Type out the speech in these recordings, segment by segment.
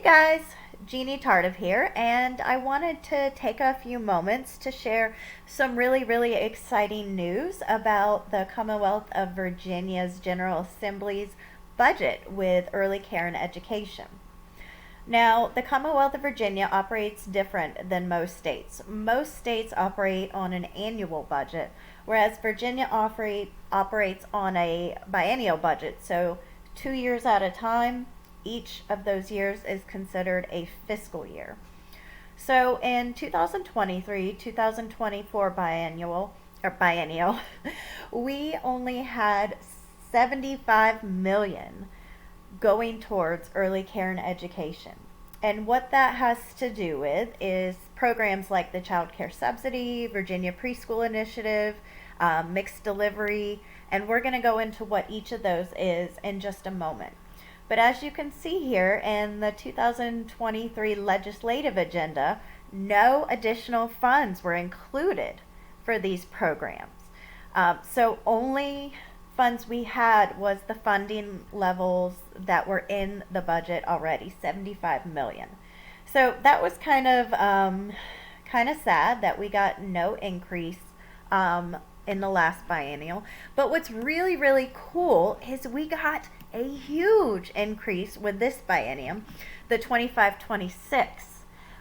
Guys, Jeannie Tardive here, and I wanted to take a few moments to share some really exciting news about the Commonwealth of Virginia's General Assembly's budget with early care and education. Now, the Commonwealth of Virginia operates different than most states. Most states operate on an annual budget, whereas Virginia operates on a biennial budget, so 2 years at a time. Each of those years is considered a fiscal year. So in 2023-2024 biennial, we only had 75 million going towards early care and education. And what that has to do with is programs like the Child Care Subsidy, Virginia Preschool Initiative, mixed delivery, and we're going to go into what each of those is in just a moment. But as you can see here in the 2023 legislative agenda, no additional funds were included for these programs. So only funds we had was the funding levels that were in the budget already, 75 million. So that was kind of sad that we got no increase in the last biennial. But what's really cool is we got a huge increase with this biennium, the 25-26.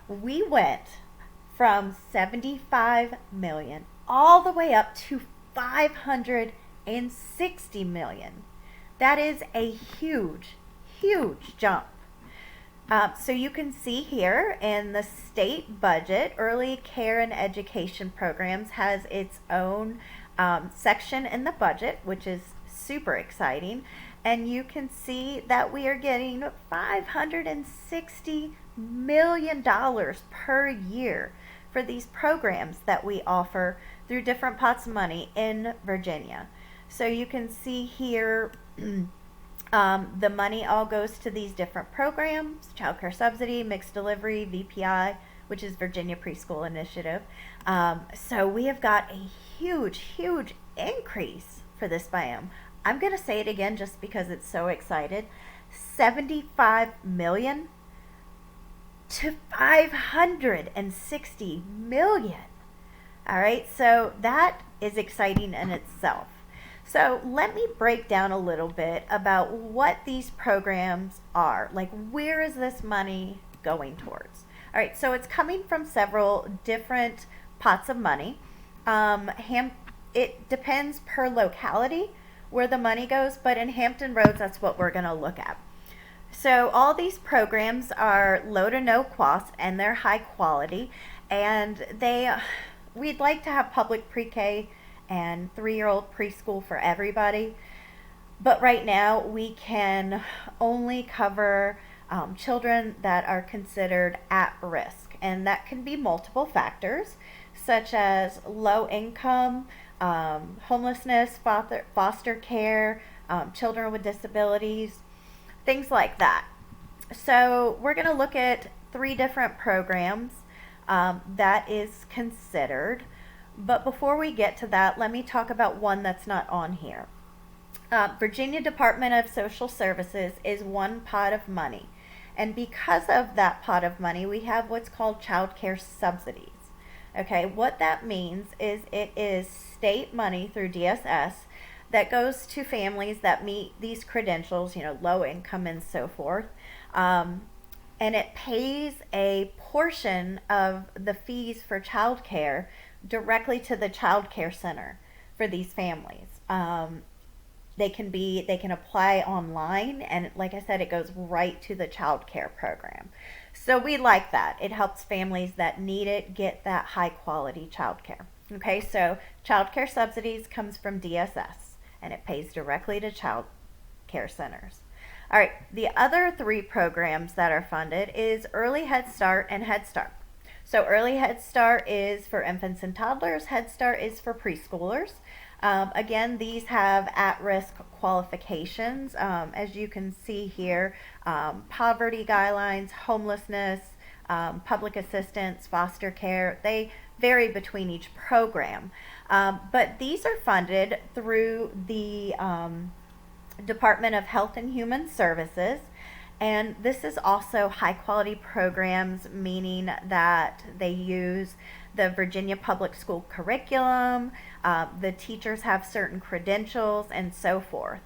We went from 75 million all the way up to 560 million. That is a huge jump. So you can see here in the state budget, early care and education programs has its own section in the budget, which is super exciting. And you can see that we are getting $560 million per year for these programs that we offer through different pots of money in Virginia. So you can see here the money all goes to these different programs: Child Care Subsidy, Mixed Delivery, VPI, which is Virginia Preschool Initiative. So we have got a huge increase for this biome. I'm going to say it again just because it's so excited. 75 million to 560 million. All right, so that is exciting in itself. So let me break down a little bit about what these programs are. Like, where is this money going towards? All right, so it's coming from several different pots of money. It depends per locality where the money goes, but in Hampton Roads, that's what we're going to look at. So all these programs are low to no cost and they're high quality, and we'd like to have public pre-K and 3-year-old preschool for everybody, but right now we can only cover children that are considered at risk, and that can be multiple factors such as low income, homelessness, foster care, children with disabilities, things like that. So we're going to look at 3 different programs that is considered. But before we get to that, let me talk about one that's not on here. Virginia Department of Social Services is one pot of money. And because of that pot of money, we have what's called child care subsidies. Okay, what that means is it is state money through DSS that goes to families that meet these credentials, low income and so forth. And it pays a portion of the fees for child care directly to the child care center for these families. They can apply online, and like I said, it goes right to the child care program. So we like that. It helps families that need it get that high quality child care. Okay, so child care subsidies comes from DSS, and it pays directly to child care centers. All right, the other 3 programs that are funded is Early Head Start and Head Start. So Early Head Start is for infants and toddlers. Head Start is for preschoolers. Again, these have at-risk qualifications. As you can see here, poverty guidelines, homelessness, public assistance, foster care, they vary between each program. But these are funded through the Department of Health and Human Services, And this is also high quality programs, meaning that they use the Virginia Public School curriculum, the teachers have certain credentials, and so forth.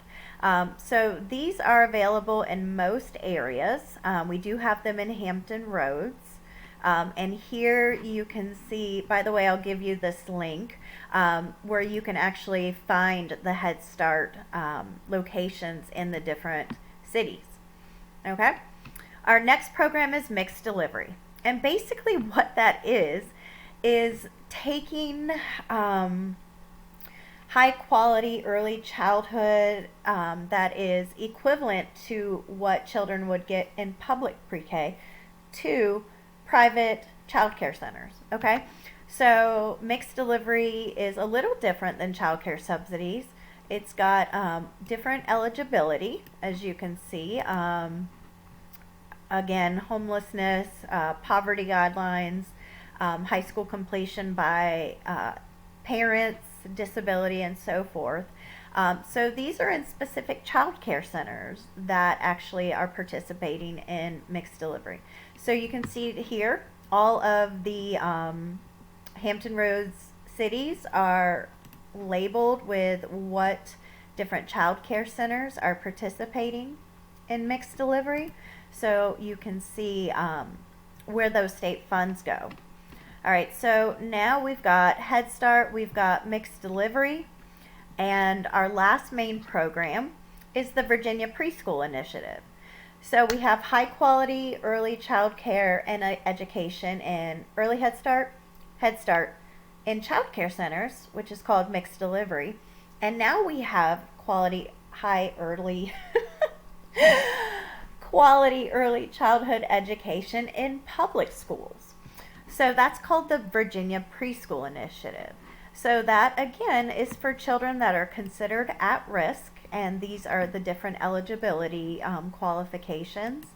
So these are available in most areas. We do have them in Hampton Roads. And here you can see, by the way, I'll give you this link where you can actually find the Head Start locations in the different cities. Okay? Our next program is mixed delivery. And basically what that is taking high quality early childhood that is equivalent to what children would get in public pre-K to private childcare centers. Okay? So mixed delivery is a little different than childcare subsidies. It's got different eligibility, as you can see. Again, homelessness, poverty guidelines, high school completion by parents, disability, and so forth. So these are in specific child care centers that actually are participating in mixed delivery. So you can see here all of the Hampton Roads cities are labeled with what different child care centers are participating in mixed delivery. So you can see where those state funds go. All right, so now we've got Head Start, we've got mixed delivery, and our last main program is the Virginia Preschool Initiative. So we have high quality early child care and education in early Head Start, in child care centers, which is called mixed delivery. And now we have quality early childhood education in public schools. So that's called the Virginia Preschool Initiative. So that again is for children that are considered at risk, and these are the different eligibility qualifications.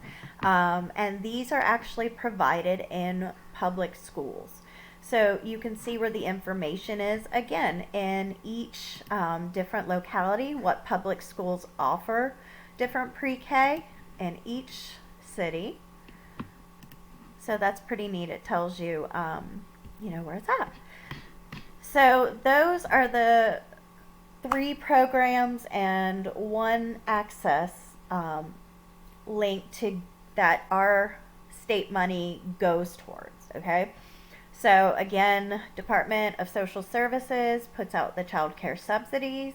And these are actually provided in public schools. So you can see where the information is, again, in each different locality, what public schools offer different pre-K in each city. So that's pretty neat. It tells you, where it's at. So those are the 3 programs and 1 access link to that our state money goes towards. Okay. So again, Department of Social Services puts out the child care subsidies.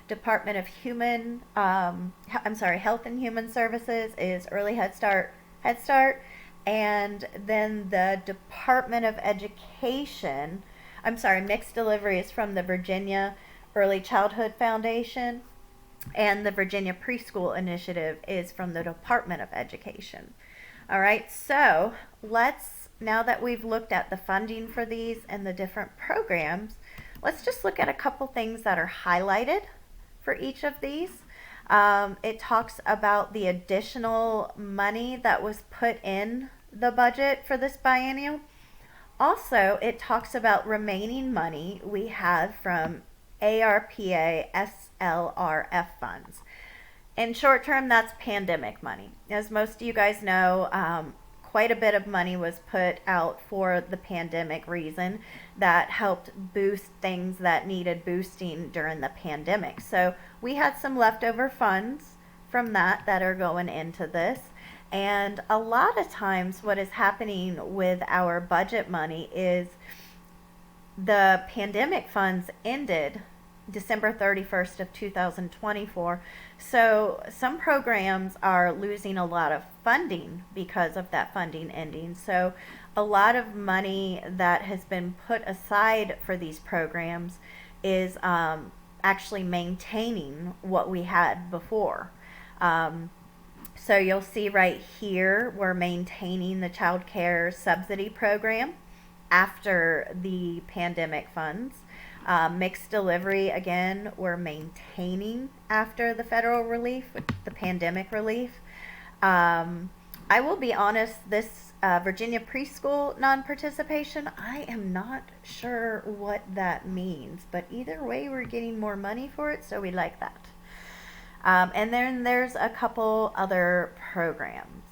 Department of Health and Human Services is Early Head Start, and then the Department of Education, mixed delivery is from the Virginia Early Childhood Foundation, and the Virginia Preschool Initiative is from the Department of Education. All right, so now that we've looked at the funding for these and the different programs, let's just look at a couple things that are highlighted for each of these. It talks about the additional money that was put in the budget for this biennial. Also, it talks about remaining money we have from ARPA SLRF funds. In short term, that's pandemic money. As most of you guys know, quite a bit of money was put out for the pandemic reason that helped boost things that needed boosting during the pandemic. So we had some leftover funds from that are going into this. And a lot of times what is happening with our budget money is the pandemic funds ended December 31st of 2024. So some programs are losing a lot of funding because of that funding ending. So a lot of money that has been put aside for these programs is actually maintaining what we had before. So you'll see right here, we're maintaining the child care subsidy program after the pandemic funds. Mixed delivery, again, we're maintaining after the federal relief, the pandemic relief. I will be honest, this Virginia preschool non-participation, I am not sure what that means, but either way, we're getting more money for it, so we like that. And then there's a couple other programs.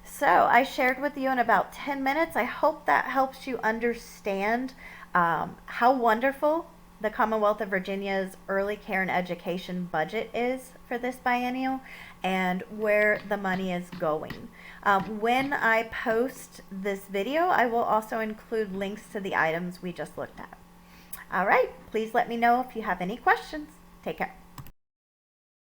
So I shared with you in about 10 minutes. I hope that helps you understand how wonderful the Commonwealth of Virginia's early care and education budget is for this biennial and where the money is going. When I post this video, I will also include links to the items we just looked at. All right, please let me know if you have any questions. Take care.